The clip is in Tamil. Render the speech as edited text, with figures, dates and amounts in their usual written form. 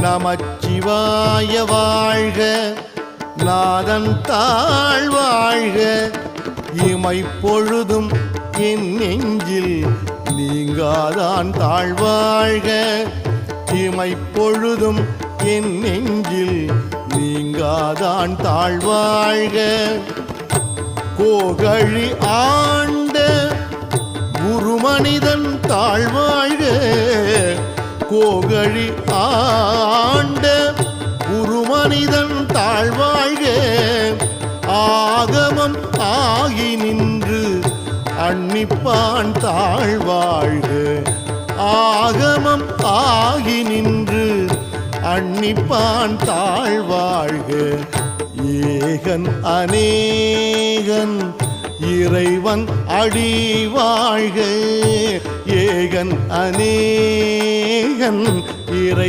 நமச்சிவாய வாழ்க, நாதன் தாழ் வாழ்க, இமைப்பொழுதும் என் நெஞ்சில் நீங்காதான் தாழ்வாழ்க, இமைப்பொழுதும் என் நெஞ்சில் நீங்காதான் தாழ்வாழ்க. கோகழி ஆண்ட குருமனிதன் தாழ்வாழ்க, கோகழி ஆண்ட குருமனிதன் தாழ்வாழ்க, ஆகமம் ஆகி நின்று அன்னிப்பான் தாழ்வாழ்க, ஆகமம் ஆகி நின்று அன்னிப்பான் தாழ்வாழ்க. ஏகன் அநேகன் இறைவன் அடி வாழ்க, ஏகன் அநேகன் இறை